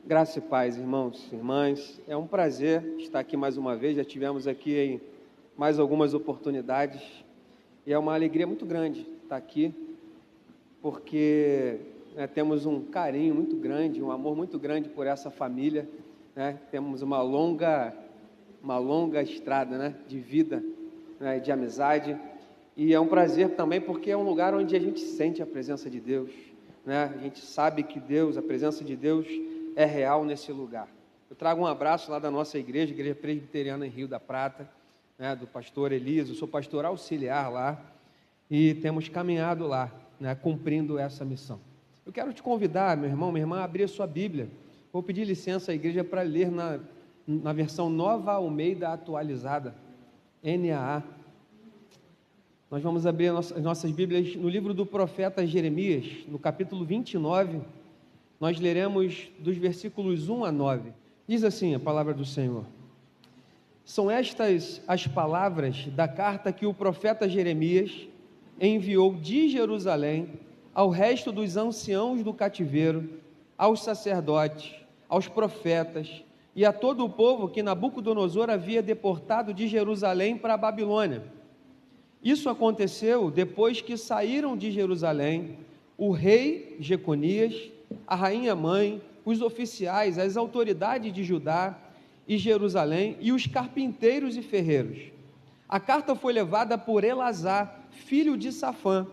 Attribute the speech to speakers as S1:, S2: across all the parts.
S1: Graça e paz, irmãos e irmãs. É um prazer estar aqui mais uma vez. Já tivemos aqui em mais algumas oportunidades e é uma alegria muito grande estar aqui, porque temos um carinho muito grande, um amor muito grande por essa família, né? Temos uma longa estrada, né, de vida, né, de amizade, e é um prazer também porque é um lugar onde a gente sente a presença de Deus, né? A gente sabe que Deus, a presença de Deus é real nesse lugar. Eu trago um abraço lá da nossa igreja, Igreja Presbiteriana em Rio da Prata, né, do pastor Elias. Eu sou pastor auxiliar lá e temos caminhado lá, né, cumprindo essa missão. Eu quero te convidar, meu irmão, minha irmã, a abrir a sua Bíblia. Vou pedir licença à igreja para ler na versão Nova Almeida Atualizada, NAA. Nós vamos abrir as nossas Bíblias no livro do profeta Jeremias, no capítulo 29. Nós leremos dos versículos 1 a 9. Diz assim a palavra do Senhor: São estas as palavras da carta que o profeta Jeremias enviou de Jerusalém ao resto dos anciãos do cativeiro, aos sacerdotes, aos profetas e a todo o povo que Nabucodonosor havia deportado de Jerusalém para a Babilônia. Isso aconteceu depois que saíram de Jerusalém o rei Jeconias, a rainha-mãe, os oficiais, as autoridades de Judá e Jerusalém e os carpinteiros e ferreiros. A carta foi levada por Elazar, filho de Safã,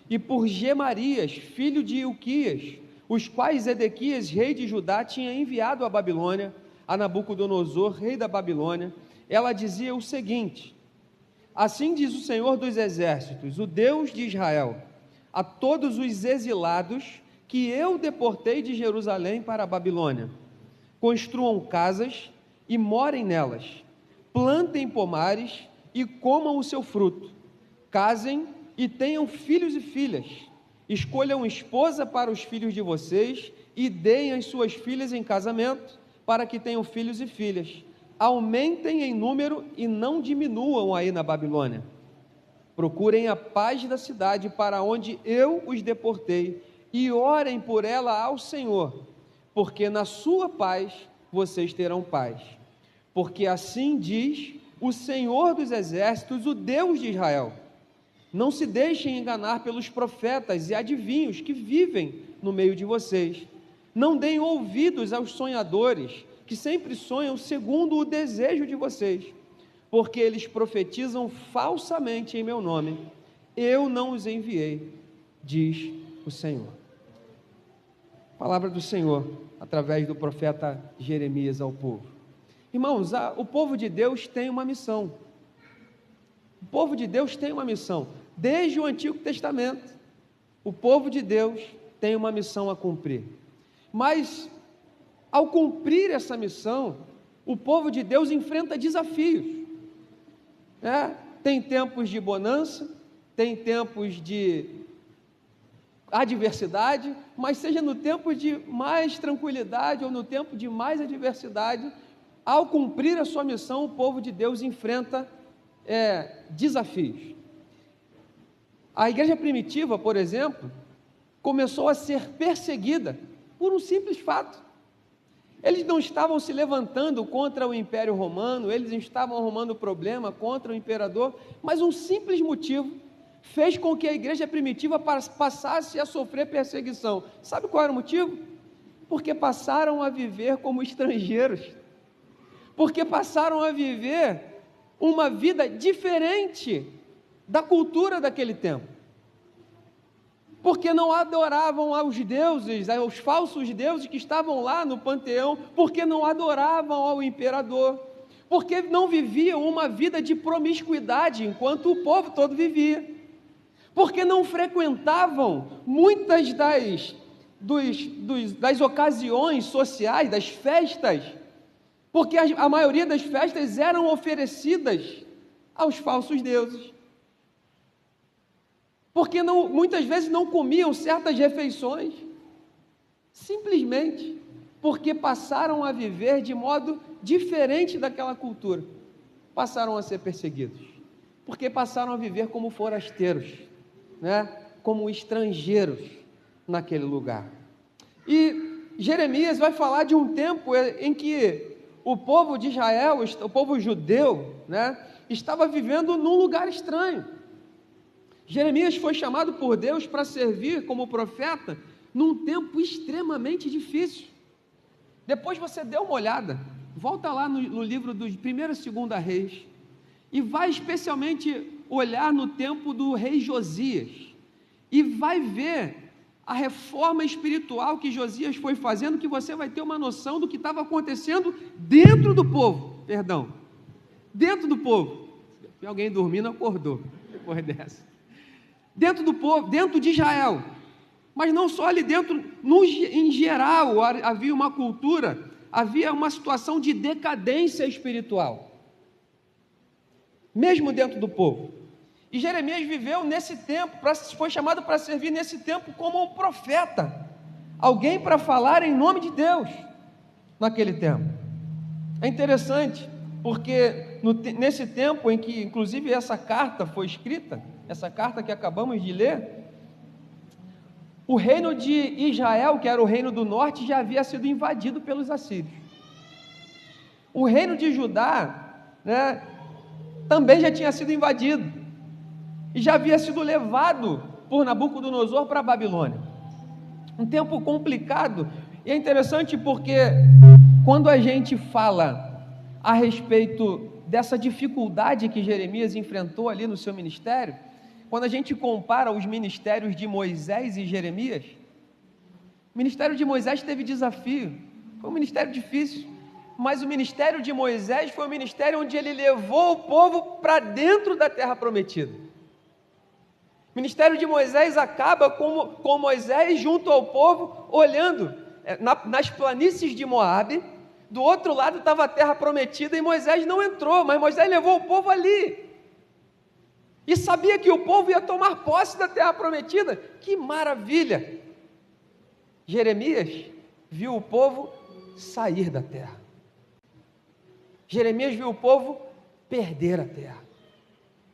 S1: e por Gemarias, filho de Ilquias, os quais Edequias, rei de Judá, tinha enviado à Babilônia, a Nabucodonosor, rei da Babilônia. Ela dizia o seguinte: Assim diz o Senhor dos Exércitos, o Deus de Israel, a todos os exilados que eu deportei de Jerusalém para a Babilônia: construam casas e morem nelas, plantem pomares e comam o seu fruto, casem e tenham filhos e filhas, escolham esposa para os filhos de vocês e deem as suas filhas em casamento, para que tenham filhos e filhas. Aumentem em número e não diminuam aí na Babilônia. Procurem a paz da cidade para onde eu os deportei e orem por ela ao Senhor, porque na sua paz vocês terão paz. Porque assim diz o Senhor dos Exércitos, o Deus de Israel: Não se deixem enganar pelos profetas e adivinhos que vivem no meio de vocês. Não deem ouvidos aos sonhadores, que sempre sonham segundo o desejo de vocês, porque eles profetizam falsamente em meu nome. Eu não os enviei, diz o Senhor. Palavra do Senhor, através do profeta Jeremias ao povo. Irmãos, o povo de Deus tem uma missão. O povo de Deus tem uma missão. Desde o Antigo Testamento, o povo de Deus tem uma missão a cumprir. Mas, ao cumprir essa missão, o povo de Deus enfrenta desafios. Tem tempos de bonança, tem tempos de adversidade, mas seja no tempo de mais tranquilidade ou no tempo de mais adversidade, ao cumprir a sua missão, o povo de Deus enfrenta desafios. A igreja primitiva, por exemplo, começou a ser perseguida por um simples fato. Eles não estavam se levantando contra o Império Romano, eles não estavam arrumando problema contra o imperador, mas um simples motivo fez com que a igreja primitiva passasse a sofrer perseguição. Sabe qual era o motivo? Porque passaram a viver como estrangeiros, porque passaram a viver uma vida diferente da cultura daquele tempo, porque não adoravam aos deuses, aos falsos deuses que estavam lá no panteão, porque não adoravam ao imperador, porque não viviam uma vida de promiscuidade, enquanto o povo todo vivia, porque não frequentavam muitas das ocasiões sociais, das festas, porque a maioria das festas eram oferecidas aos falsos deuses, porque muitas vezes não comiam certas refeições, simplesmente porque passaram a viver de modo diferente daquela cultura, passaram a ser perseguidos, porque passaram a viver como forasteiros, como estrangeiros naquele lugar. E Jeremias vai falar de um tempo em que o povo de Israel, o povo judeu, né, estava vivendo num lugar estranho. Jeremias foi chamado por Deus para servir como profeta num tempo extremamente difícil. Depois você dê uma olhada, volta lá no livro dos 1ª e 2ª Reis, e vai especialmente olhar no tempo do rei Josias, e vai ver a reforma espiritual que Josias foi fazendo, que você vai ter uma noção do que estava acontecendo dentro do povo, dentro do povo. Se alguém dormindo, acordou, depois dessa. Dentro do povo, dentro de Israel, mas não só ali dentro, em geral, havia uma cultura, havia uma situação de decadência espiritual, mesmo dentro do povo. E Jeremias viveu nesse tempo, foi chamado para servir nesse tempo como um profeta, alguém para falar em nome de Deus, naquele tempo. É interessante, porque nesse tempo em que, inclusive, essa carta foi escrita, essa carta que acabamos de ler, o reino de Israel, que era o reino do norte, já havia sido invadido pelos assírios. O reino de Judá, né, também já tinha sido invadido, e já havia sido levado por Nabucodonosor para a Babilônia. Um tempo complicado, e é interessante porque quando a gente fala a respeito dessa dificuldade que Jeremias enfrentou ali no seu ministério, quando a gente compara os ministérios de Moisés e Jeremias, o ministério de Moisés teve desafio, foi um ministério difícil, mas o ministério de Moisés foi um ministério onde ele levou o povo para dentro da terra prometida. O ministério de Moisés acaba com Moisés junto ao povo, olhando nas planícies de Moabe. Do outro lado estava a terra prometida e Moisés não entrou, mas Moisés levou o povo ali, e sabia que o povo ia tomar posse da terra prometida. Que maravilha! Jeremias viu o povo sair da terra, Jeremias viu o povo perder a terra,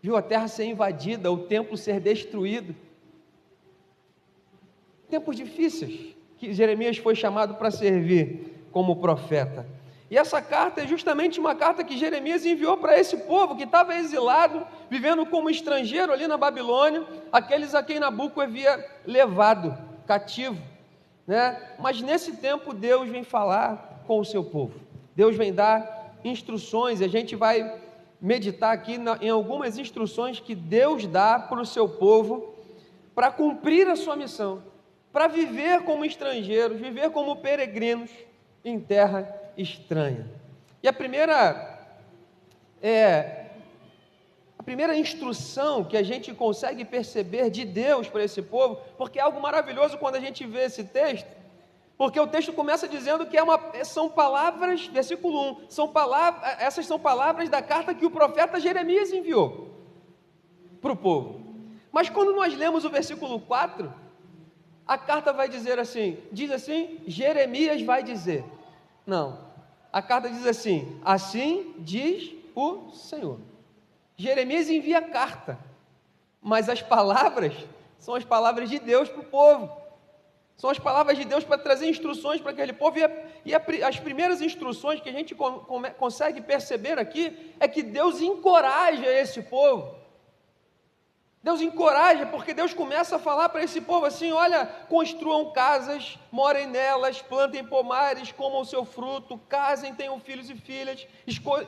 S1: viu a terra ser invadida, o templo ser destruído. Tempos difíceis que Jeremias foi chamado para servir como profeta. E essa carta é justamente uma carta que Jeremias enviou para esse povo que estava exilado, vivendo como estrangeiro ali na Babilônia, aqueles a quem Nabucodonosor havia levado cativo, né? Mas nesse tempo Deus vem falar com o seu povo, Deus vem dar instruções, e a gente vai meditar aqui em algumas instruções que Deus dá para o seu povo, para cumprir a sua missão, para viver como estrangeiros, viver como peregrinos em terra estranha. E a primeira instrução que a gente consegue perceber de Deus para esse povo, porque é algo maravilhoso quando a gente vê esse texto, porque o texto começa dizendo que são palavras, versículo 1, essas são palavras da carta que o profeta Jeremias enviou para o povo. Mas quando nós lemos o versículo 4, a carta vai dizer assim, Jeremias vai dizer. Não, a carta diz assim diz o Senhor. Jeremias envia a carta, mas as palavras são as palavras de Deus para o povo. São as palavras de Deus para trazer instruções para aquele povo, e as primeiras instruções que a gente consegue perceber aqui, é que Deus encoraja esse povo. Deus encoraja, porque Deus começa a falar para esse povo assim: olha, construam casas, morem nelas, plantem pomares, comam o seu fruto, casem, tenham filhos e filhas,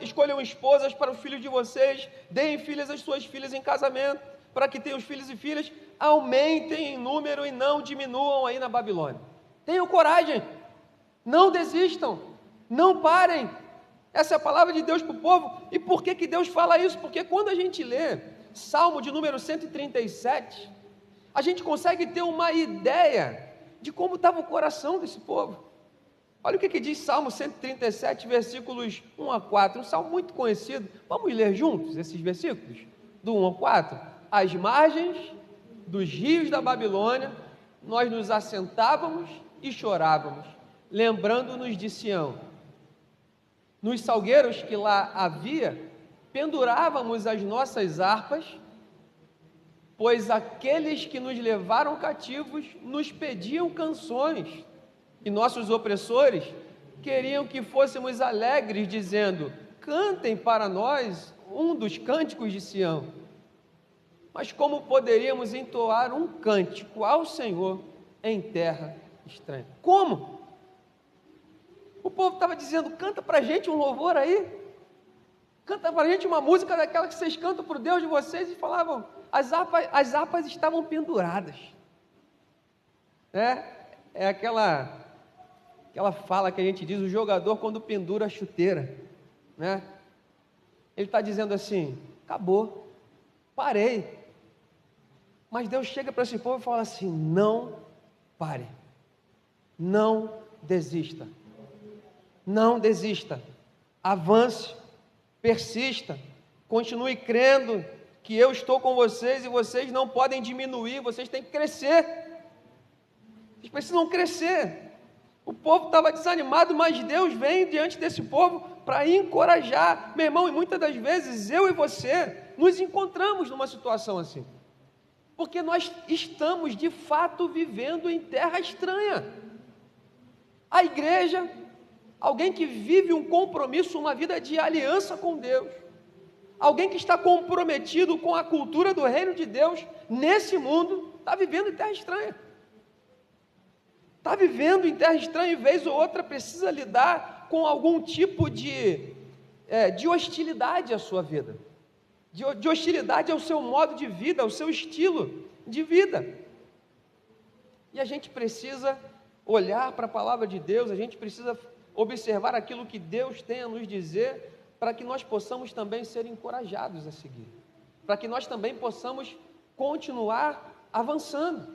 S1: escolham esposas para os filhos de vocês, deem filhas às suas filhas em casamento, para que tenham os filhos e filhas, aumentem em número e não diminuam aí na Babilônia. Tenham coragem, não desistam, não parem. Essa é a palavra de Deus para o povo. E por que Deus fala isso? Porque quando a gente lê Salmo de número 137, a gente consegue ter uma ideia de como estava o coração desse povo. Olha o que diz Salmo 137, versículos 1 a 4, um salmo muito conhecido. Vamos ler juntos esses versículos? Do 1 ao 4. Às margens dos rios da Babilônia, nós nos assentávamos e chorávamos, lembrando-nos de Sião. Nos salgueiros que lá havia, pendurávamos as nossas harpas, pois aqueles que nos levaram cativos nos pediam canções. E nossos opressores queriam que fôssemos alegres, dizendo: cantem para nós um dos cânticos de Sião. Mas como poderíamos entoar um cântico ao Senhor em terra estranha? Como? O povo estava dizendo: canta para a gente um louvor aí, canta para a gente uma música daquela que vocês cantam para o Deus de vocês, e falavam, as harpas estavam penduradas. É aquela fala que a gente diz, o jogador quando pendura a chuteira, né? Ele está dizendo assim: acabou, parei. Mas Deus chega para esse povo e fala assim: não pare, não desista, não desista, avance, persista, continue crendo que eu estou com vocês e vocês não podem diminuir, vocês têm que crescer, vocês precisam crescer. O povo estava desanimado, mas Deus vem diante desse povo para encorajar. Meu irmão, e muitas das vezes eu e você nos encontramos numa situação assim, porque nós estamos de fato vivendo em terra estranha. A igreja, alguém que vive um compromisso, uma vida de aliança com Deus, alguém que está comprometido com a cultura do reino de Deus nesse mundo, está vivendo em terra estranha. Está vivendo em terra estranha, e vez ou outra precisa lidar com algum tipo de hostilidade à sua vida, de hostilidade ao seu modo de vida, ao seu estilo de vida. E a gente precisa olhar para a palavra de Deus, a gente precisa observar aquilo que Deus tem a nos dizer, para que nós possamos também ser encorajados a seguir, para que nós também possamos continuar avançando,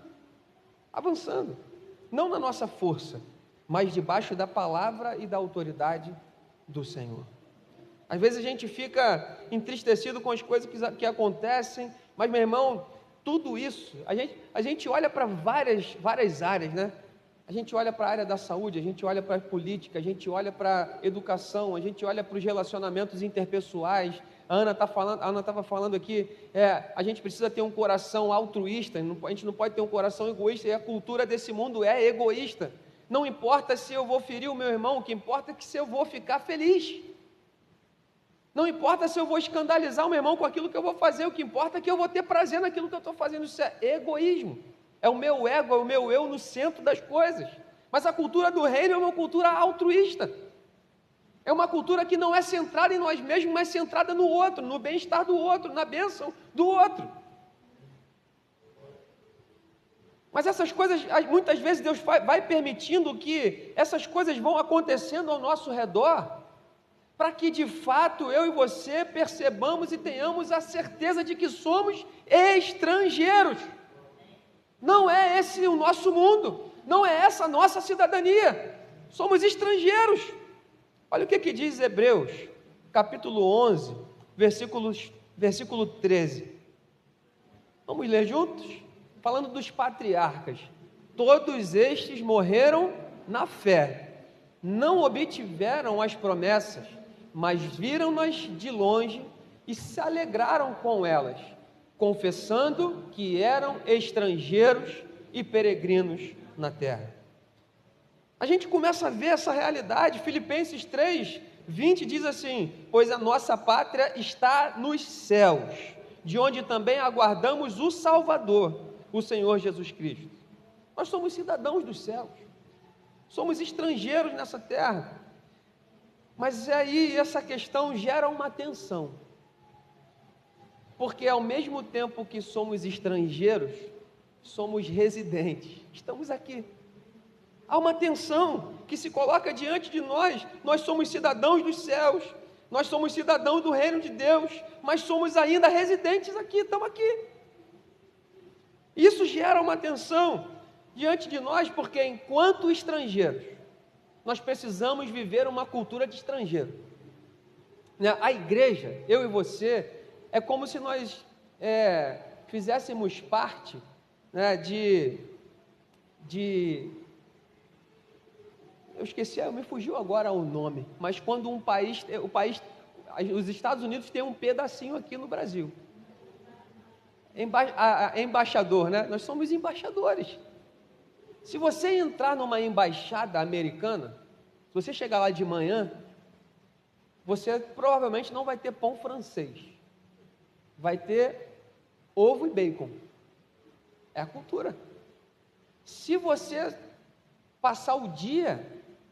S1: não na nossa força, mas debaixo da palavra e da autoridade do Senhor. Às vezes a gente fica entristecido com as coisas que acontecem, mas, meu irmão, tudo isso, a gente olha para várias áreas, né? A gente olha para a área da saúde, a gente olha para a política, a gente olha para a educação, a gente olha para os relacionamentos interpessoais. A Ana estava falando aqui, a gente precisa ter um coração altruísta, a gente não pode ter um coração egoísta, e a cultura desse mundo é egoísta. Não importa se eu vou ferir o meu irmão, o que importa é que se eu vou ficar feliz. Não importa se eu vou escandalizar o meu irmão com aquilo que eu vou fazer, o que importa é que eu vou ter prazer naquilo que eu estou fazendo. Isso é egoísmo, é o meu ego, é o meu eu no centro das coisas. Mas a cultura do reino é uma cultura altruísta, é uma cultura que não é centrada em nós mesmos, mas centrada no outro, no bem-estar do outro, na bênção do outro. Mas essas coisas, muitas vezes Deus vai permitindo que essas coisas vão acontecendo ao nosso redor, para que de fato eu e você percebamos e tenhamos a certeza de que somos estrangeiros. Não é esse o nosso mundo, não é essa a nossa cidadania, somos estrangeiros. Olha o que diz Hebreus, capítulo 11, versículo 13. Vamos ler juntos? Falando dos patriarcas. Todos estes morreram na fé, não obtiveram as promessas, mas viram-nas de longe e se alegraram com elas, confessando que eram estrangeiros e peregrinos na terra. A gente começa a ver essa realidade. Filipenses 3:20 diz assim: pois a nossa pátria está nos céus, de onde também aguardamos o Salvador, o Senhor Jesus Cristo. Nós somos cidadãos dos céus, somos estrangeiros nessa terra. Mas aí essa questão gera uma tensão, porque ao mesmo tempo que somos estrangeiros, somos residentes, estamos aqui. Há uma tensão que se coloca diante de nós. Nós somos cidadãos dos céus, nós somos cidadãos do reino de Deus, mas somos ainda residentes aqui, estamos aqui. Isso gera uma tensão diante de nós, porque enquanto estrangeiros, nós precisamos viver uma cultura de estrangeiro. A igreja, eu e você, é como se nós fizéssemos parte, né, eu esqueci, me fugiu agora o nome, mas quando os Estados Unidos têm um pedacinho aqui no Brasil, embaixador, né? Nós somos embaixadores. Se você entrar numa embaixada americana, se você chegar lá de manhã, você provavelmente não vai ter pão francês. Vai ter ovo e bacon. É a cultura. Se você passar o dia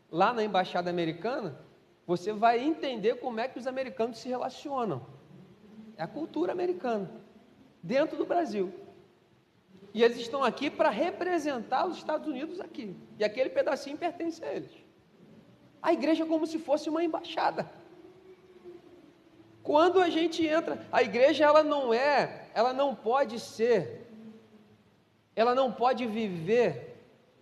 S1: lá na embaixada americana, você vai entender como é que os americanos se relacionam. É a cultura americana, dentro do Brasil. E eles estão aqui para representar os Estados Unidos aqui. E aquele pedacinho pertence a eles. A igreja é como se fosse uma embaixada. Quando a gente entra, a igreja ela não pode viver.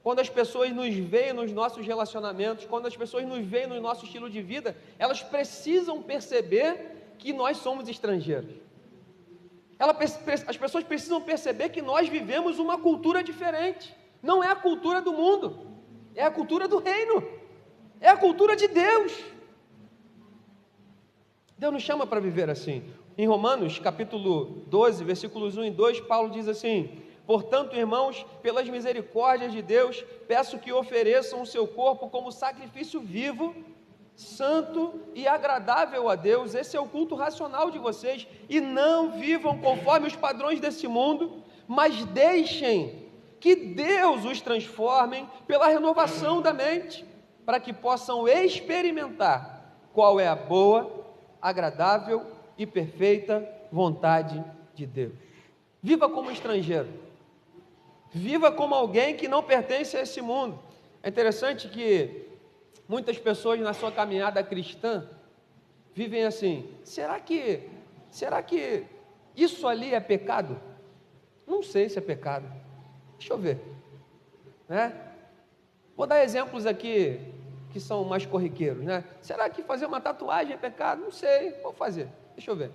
S1: Quando as pessoas nos veem nos nossos relacionamentos, quando as pessoas nos veem no nosso estilo de vida, elas precisam perceber que nós somos estrangeiros. As pessoas precisam perceber que nós vivemos uma cultura diferente. Não é a cultura do mundo, é a cultura do reino, é a cultura de Deus. Deus nos chama para viver assim. Em Romanos, capítulo 12, versículos 1 e 2, Paulo diz assim: portanto, irmãos, pelas misericórdias de Deus, peço que ofereçam o seu corpo como sacrifício vivo, santo e agradável a Deus. Esse é o culto racional de vocês. E não vivam conforme os padrões desse mundo, mas deixem que Deus os transforme pela renovação da mente, para que possam experimentar qual é a boa, agradável e perfeita vontade de Deus. Viva como estrangeiro. Viva como alguém que não pertence a esse mundo. É interessante que muitas pessoas na sua caminhada cristã vivem assim: será que isso ali é pecado? Não sei se é pecado. Deixa eu ver, né? Vou dar exemplos aqui que são mais corriqueiros, né? Será que fazer uma tatuagem é pecado? Não sei, vou fazer. Deixa eu ver.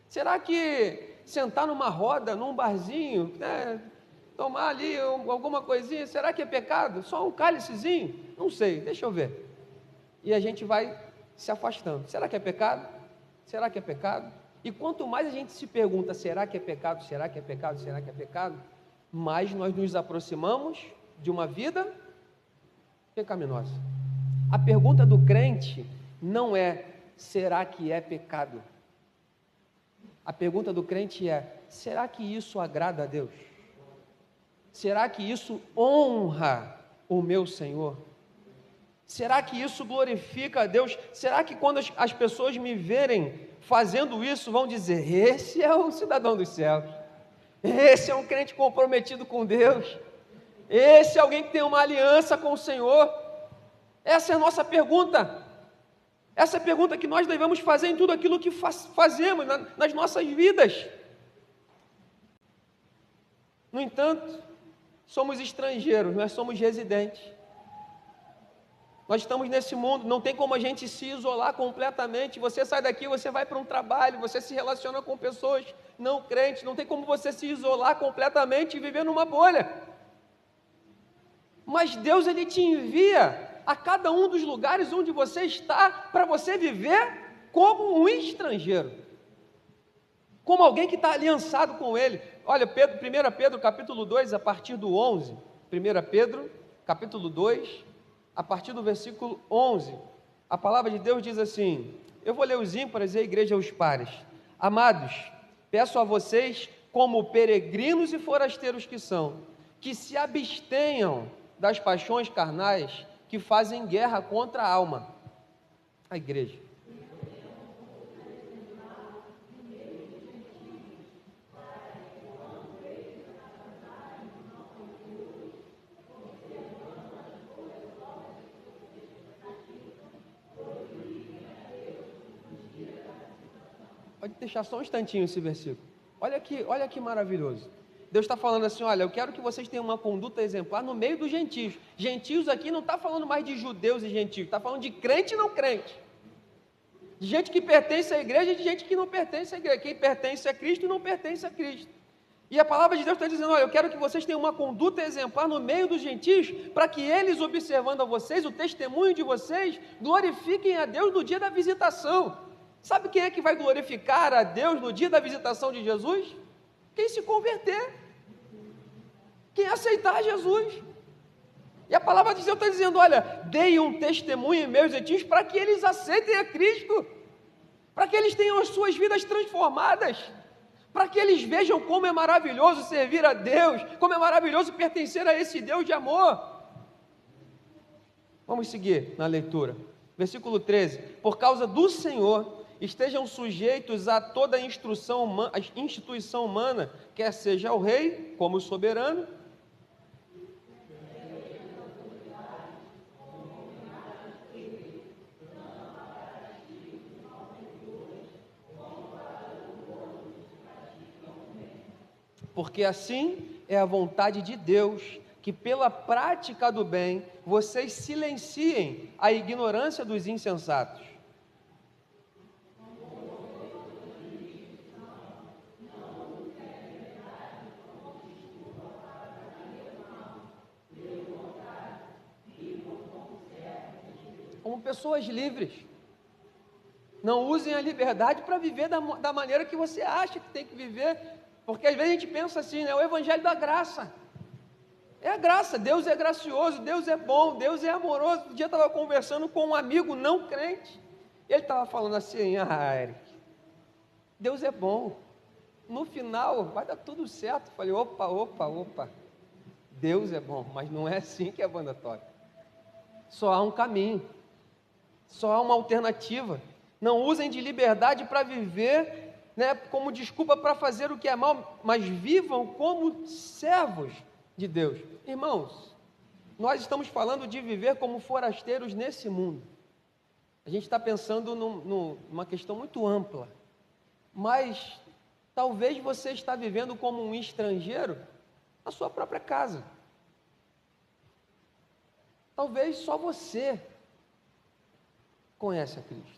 S1: Será que sentar numa roda, num barzinho, né? Tomar ali alguma coisinha, será que é pecado? Só um cálicezinho? Não sei, deixa eu ver. E a gente vai se afastando. Será que é pecado? Será que é pecado? E quanto mais a gente se pergunta, será que é pecado? Será que é pecado? Será que é pecado? Mais nós nos aproximamos de uma vida pecaminosa. A pergunta do crente não é: será que é pecado? A pergunta do crente é: será que isso agrada a Deus? Será que isso honra o meu Senhor? Será que isso glorifica a Deus? Será que quando as pessoas me verem fazendo isso, vão dizer: esse é o cidadão dos céus, esse é um crente comprometido com Deus, esse é alguém que tem uma aliança com o Senhor? Essa é a nossa pergunta. Essa é a pergunta que nós devemos fazer em tudo aquilo que fazemos nas nossas vidas. No entanto, somos estrangeiros, nós somos residentes. Nós estamos nesse mundo, não tem como a gente se isolar completamente. Você sai daqui, você vai para um trabalho, você se relaciona com pessoas não crentes, não tem como você se isolar completamente e viver numa bolha. Mas Deus, Ele te envia a cada um dos lugares onde você está, para você viver como um estrangeiro, como alguém que está aliançado com Ele. Olha, 1 Pedro capítulo 2, a partir do 11, 1 Pedro capítulo 2, a partir do versículo 11, a palavra de Deus diz assim, eu vou ler os ímpares e a igreja os pares. Amados, peço a vocês, como peregrinos e forasteiros que são, que se abstenham das paixões carnais que fazem guerra contra a alma. A igreja. Pode deixar só um instantinho esse versículo. Olha que maravilhoso. Deus está falando assim, olha, eu quero que vocês tenham uma conduta exemplar no meio dos gentios. Gentios aqui não está falando mais de judeus e gentios, está falando de crente e não crente. De gente que pertence à igreja e de gente que não pertence à igreja. Quem pertence a Cristo e não pertence a Cristo. E a palavra de Deus está dizendo, olha, eu quero que vocês tenham uma conduta exemplar no meio dos gentios, para que eles, observando a vocês, o testemunho de vocês, glorifiquem a Deus no dia da visitação. Sabe quem é que vai glorificar a Deus no dia da visitação de Jesus? Quem se converter, quem aceitar Jesus. E a palavra de Deus está dizendo, olha, deem um testemunho em meus gentios para que eles aceitem a Cristo, para que eles tenham as suas vidas transformadas, para que eles vejam como é maravilhoso servir a Deus, como é maravilhoso pertencer a esse Deus de amor. Vamos seguir na leitura. Versículo 13. Por causa do Senhor, estejam sujeitos a toda instituição humana, quer seja o rei como soberano, porque assim é a vontade de Deus, que pela prática do bem, vocês silenciem a ignorância dos insensatos. Como pessoas livres. Não usem a liberdade para viver da maneira que você acha que tem que viver, porque às vezes a gente pensa assim, né? O evangelho da graça. É a graça, Deus é gracioso, Deus é bom, Deus é amoroso. Um dia eu estava conversando com um amigo não crente, ele estava falando assim, Eric, Deus é bom, no final vai dar tudo certo. Eu falei, opa, Deus é bom, mas não é assim que a banda toca. Só há um caminho, só há uma alternativa. Não usem de liberdade para viver, né, como desculpa para fazer o que é mal, mas vivam como servos de Deus. Irmãos, nós estamos falando de viver como forasteiros nesse mundo. A gente está pensando numa questão muito ampla, mas talvez você está vivendo como um estrangeiro na sua própria casa. Talvez só você conhece a Cristo.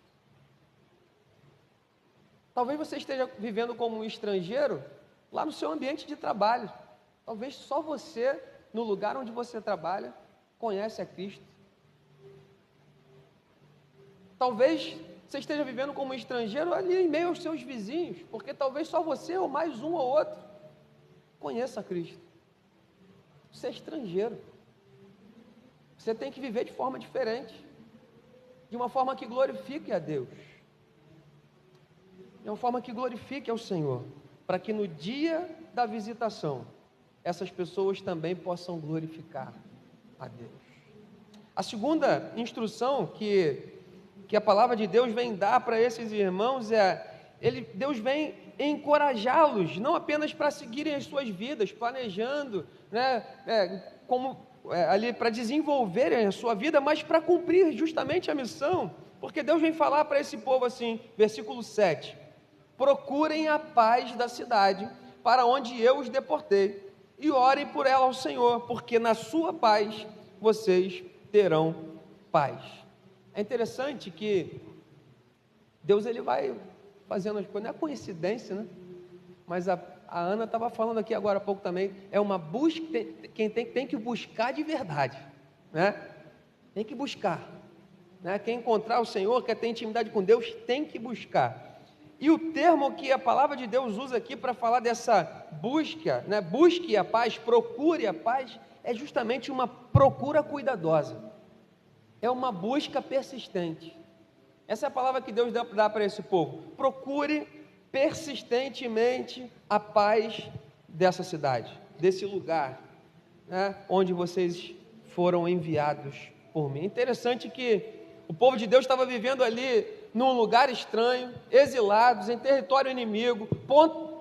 S1: Talvez você esteja vivendo como um estrangeiro lá no seu ambiente de trabalho. Talvez só você, no lugar onde você trabalha, conhece a Cristo. Talvez você esteja vivendo como um estrangeiro ali em meio aos seus vizinhos, porque talvez só você ou mais um ou outro conheça a Cristo. Você é estrangeiro. Você tem que viver de forma diferente, de uma forma que glorifique a Deus, de uma forma que glorifique ao Senhor, para que no dia da visitação, essas pessoas também possam glorificar a Deus. A segunda instrução que a palavra de Deus vem dar para esses irmãos Deus vem encorajá-los, não apenas para seguirem as suas vidas, planejando, né, ali para desenvolverem a sua vida, mas para cumprir justamente a missão, porque Deus vem falar para esse povo assim, versículo 7, procurem a paz da cidade, para onde eu os deportei, e orem por ela ao Senhor, porque na sua paz vocês terão paz. É interessante que Deus ele vai fazendo as coisas, não é coincidência, né? Mas a Ana estava falando aqui agora há pouco também, é uma busca, quem tem que buscar de verdade, né? Tem que buscar, né? Quem encontrar o Senhor, quer ter intimidade com Deus, tem que buscar. E o termo que a palavra de Deus usa aqui para falar dessa busca, né? Busque a paz, procure a paz, é justamente uma procura cuidadosa, é uma busca persistente. Essa é a palavra que Deus dá para esse povo. Procure persistentemente a paz dessa cidade, desse lugar, né, onde vocês foram enviados por mim. Interessante que o povo de Deus estava vivendo ali num lugar estranho, exilados, em território inimigo,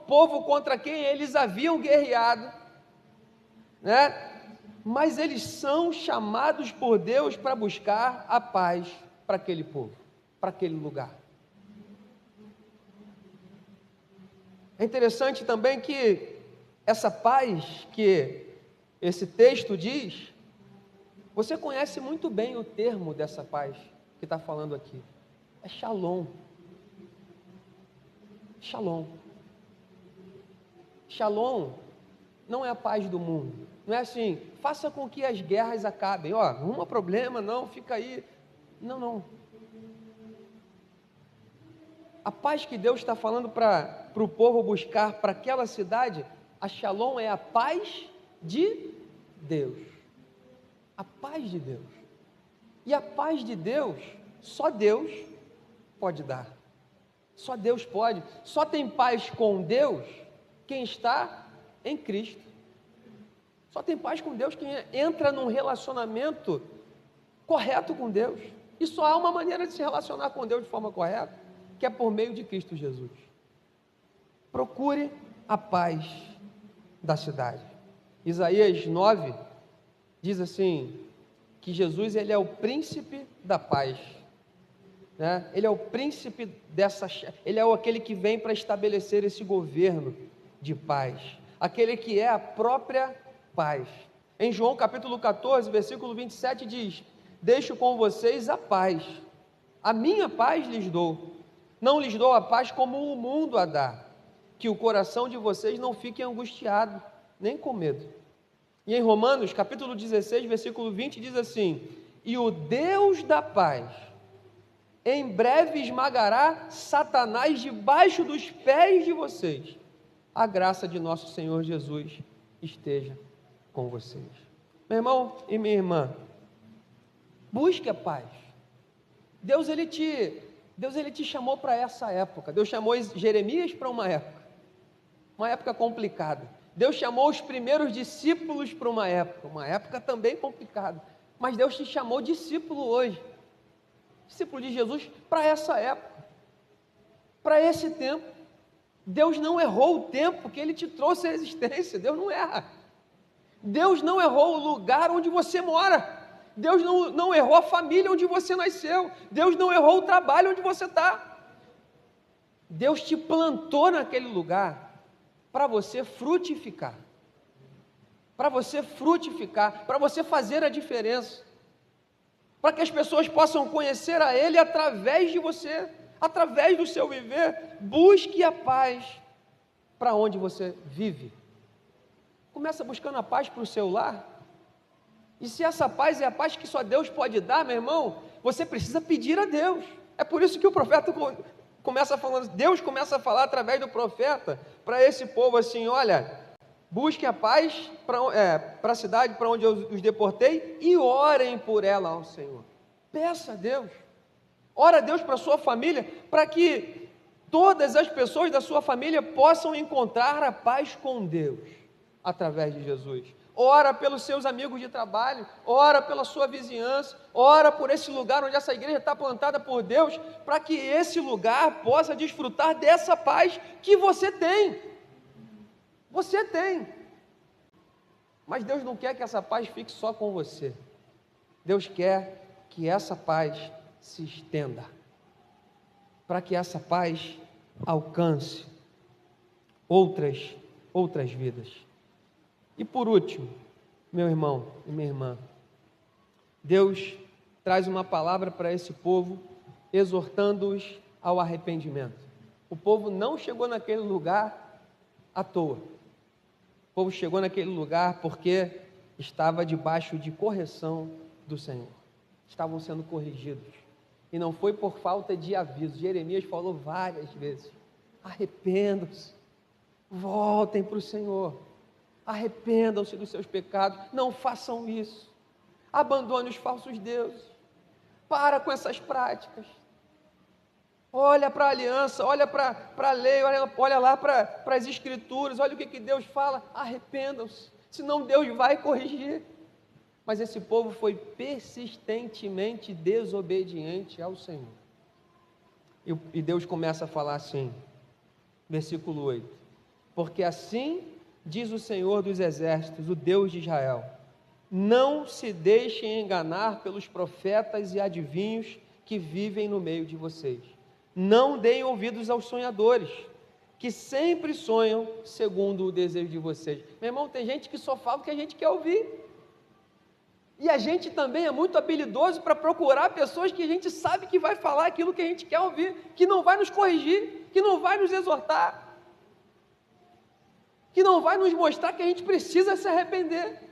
S1: povo contra quem eles haviam guerreado, né? Mas eles são chamados por Deus para buscar a paz para aquele povo, para aquele lugar. É interessante também que essa paz que esse texto diz, você conhece muito bem o termo dessa paz que está falando aqui. É Shalom. Shalom. Shalom não é a paz do mundo. Não é assim, faça com que as guerras acabem. Ó, não há problema, não, fica aí. Não. A paz que Deus está falando para o povo buscar para aquela cidade, a Shalom é a paz de Deus. A paz de Deus. E a paz de Deus, só Deus pode dar. Só Deus pode. Só tem paz com Deus quem está em Cristo. Só tem paz com Deus quem entra num relacionamento correto com Deus. E só há uma maneira de se relacionar com Deus de forma correta, que é por meio de Cristo Jesus. Procure a paz da cidade. Isaías 9 diz assim, que Jesus ele é o príncipe da paz. Né? Ele é o príncipe ele é aquele que vem para estabelecer esse governo de paz. Aquele que é a própria paz. Em João capítulo 14, versículo 27 diz, deixo com vocês a paz, a minha paz lhes dou, não lhes dou a paz como o mundo a dá, que o coração de vocês não fique angustiado, nem com medo. E em Romanos capítulo 16, versículo 20 diz assim, e o Deus da paz, em breve esmagará Satanás debaixo dos pés de vocês, a graça de nosso Senhor Jesus esteja com vocês. Meu irmão e minha irmã, busque a paz. Deus ele te chamou para essa época. Deus chamou Jeremias para uma época complicada. Deus chamou os primeiros discípulos para uma época também complicada. Mas Deus te chamou discípulo hoje, discípulo de Jesus, para essa época, para esse tempo. Deus não errou o tempo que Ele te trouxe à existência. Deus não erra. Deus não errou o lugar onde você mora. Deus não errou a família onde você nasceu. Deus não errou o trabalho onde você está. Deus te plantou naquele lugar para você frutificar. Para você frutificar, para você fazer a diferença. Para que as pessoas possam conhecer a Ele através de você, através do seu viver. Busque a paz para onde você vive. Começa buscando a paz para o seu lar. E se essa paz é a paz que só Deus pode dar, meu irmão, você precisa pedir a Deus. É por isso que o profeta começa falando, Deus começa a falar através do profeta para esse povo assim, olha, busquem a paz para a cidade para onde eu os deportei e orem por ela ao Senhor. Peça a Deus. Ora a Deus para a sua família, para que todas as pessoas da sua família possam encontrar a paz com Deus através de Jesus. Ora pelos seus amigos de trabalho, ora pela sua vizinhança, ora por esse lugar onde essa igreja está plantada por Deus, para que esse lugar possa desfrutar dessa paz que você tem. Você tem. Mas Deus não quer que essa paz fique só com você. Deus quer que essa paz se estenda, para que essa paz alcance outras vidas. E por último, meu irmão e minha irmã, Deus traz uma palavra para esse povo, exortando-os ao arrependimento. O povo não chegou naquele lugar à toa. O povo chegou naquele lugar porque estava debaixo de correção do Senhor. Estavam sendo corrigidos. E não foi por falta de aviso. Jeremias falou várias vezes, arrependam-se, voltem para o Senhor. Arrependam-se dos seus pecados, não façam isso, abandone os falsos deuses, para com essas práticas, olha para a aliança, olha para a lei, olha lá para as escrituras, olha o que Deus fala, arrependam-se, senão Deus vai corrigir. Mas esse povo foi persistentemente desobediente ao Senhor, e Deus começa a falar assim, versículo 8, porque assim diz o Senhor dos exércitos, o Deus de Israel, não se deixem enganar pelos profetas e adivinhos que vivem no meio de vocês. Não deem ouvidos aos sonhadores, que sempre sonham segundo o desejo de vocês. Meu irmão, tem gente que só fala o que a gente quer ouvir. E a gente também é muito habilidoso para procurar pessoas que a gente sabe que vai falar aquilo que a gente quer ouvir, que não vai nos corrigir, que não vai nos exortar, que não vai nos mostrar que a gente precisa se arrepender.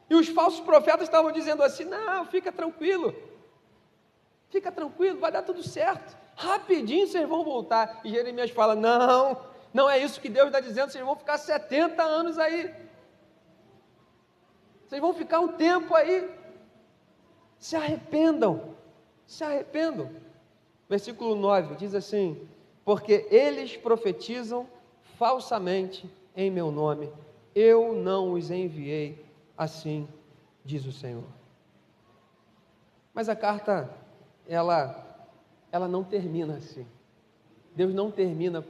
S1: E os falsos profetas estavam dizendo assim, não, fica tranquilo, vai dar tudo certo, rapidinho vocês vão voltar. E Jeremias fala, não é isso que Deus está dizendo, vocês vão ficar 70 anos aí, vocês vão ficar um tempo aí, Se arrependam, se arrependam. Versículo 9 diz assim: porque eles profetizam falsamente em meu nome, eu não os enviei, assim diz o Senhor. Mas a carta, ela não termina assim. Deus não termina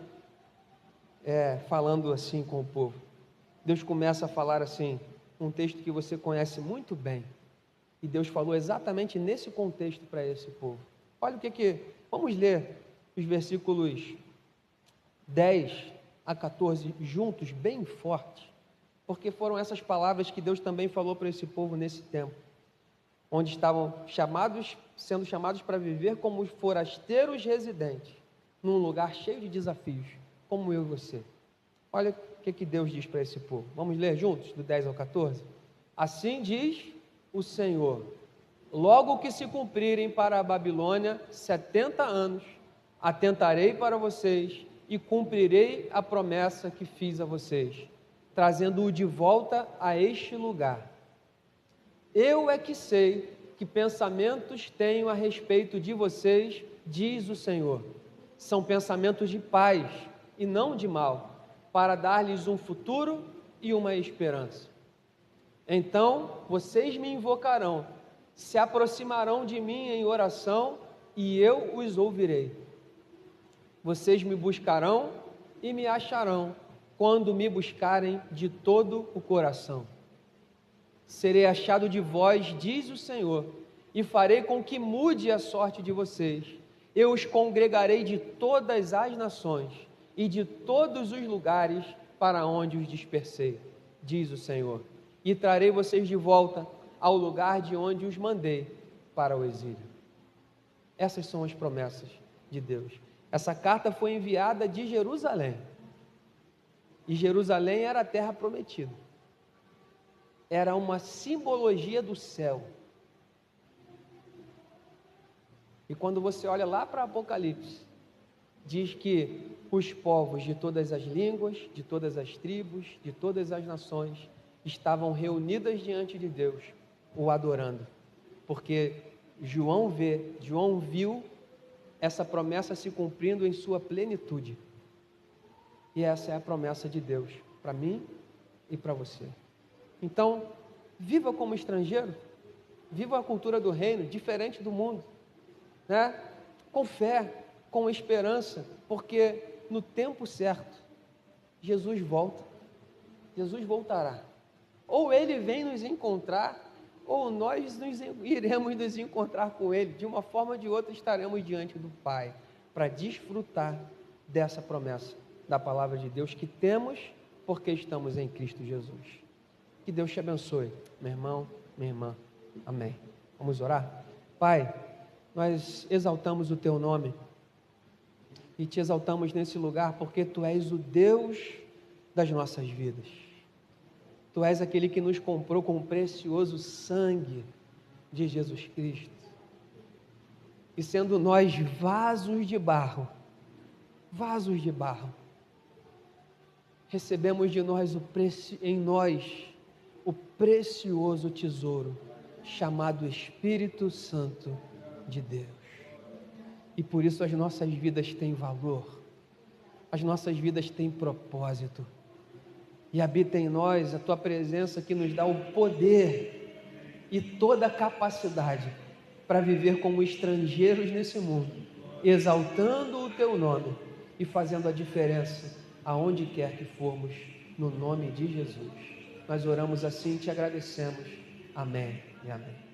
S1: falando assim com o povo. Deus começa a falar assim, um texto que você conhece muito bem. E Deus falou exatamente nesse contexto para esse povo. Olha vamos ler os versículos 10 a 14 juntos, bem fortes, porque foram essas palavras que Deus também falou para esse povo nesse tempo, onde estavam sendo chamados para viver como forasteiros residentes, num lugar cheio de desafios, como eu e você. Olha o que Deus diz para esse povo. Vamos ler juntos, do 10 ao 14? Assim diz o Senhor: logo que se cumprirem para a Babilônia 70 anos, atentarei para vocês e cumprirei a promessa que fiz a vocês, trazendo-o de volta a este lugar. Eu é que sei que pensamentos tenho a respeito de vocês, diz o Senhor. São pensamentos de paz e não de mal, para dar-lhes um futuro e uma esperança. Então vocês me invocarão, se aproximarão de mim em oração e eu os ouvirei. Vocês me buscarão e me acharão, quando me buscarem de todo o coração. Serei achado de vós, diz o Senhor, e farei com que mude a sorte de vocês. Eu os congregarei de todas as nações e de todos os lugares para onde os dispersei, diz o Senhor, e trarei vocês de volta ao lugar de onde os mandei para o exílio. Essas são as promessas de Deus. Essa carta foi enviada de Jerusalém, e Jerusalém era a terra prometida, era uma simbologia do céu. E quando você olha lá para Apocalipse, diz que os povos de todas as línguas, de todas as tribos, de todas as nações estavam reunidas diante de Deus, o adorando, porque João viu essa promessa se cumprindo em sua plenitude. E essa é a promessa de Deus para mim e para você. Então, viva como estrangeiro, viva a cultura do reino, diferente do mundo, né? Com fé, com esperança, porque no tempo certo, Jesus volta, Jesus voltará. Ou Ele vem nos encontrar, ou nós iremos nos encontrar com Ele. De uma forma ou de outra estaremos diante do Pai, para desfrutar dessa promessa da palavra de Deus que temos, porque estamos em Cristo Jesus. Que Deus te abençoe, meu irmão, minha irmã. Amém. Vamos orar? Pai, nós exaltamos o Teu nome e Te exaltamos nesse lugar porque Tu és o Deus das nossas vidas. Tu és aquele que nos comprou com o precioso sangue de Jesus Cristo. E sendo nós vasos de barro, recebemos de nós em nós o precioso tesouro chamado Espírito Santo de Deus. E por isso as nossas vidas têm valor, as nossas vidas têm propósito. E habita em nós a Tua presença que nos dá o poder e toda a capacidade para viver como estrangeiros nesse mundo, exaltando o Teu nome e fazendo a diferença aonde quer que formos, no nome de Jesus. Nós oramos assim e Te agradecemos. Amém e amém.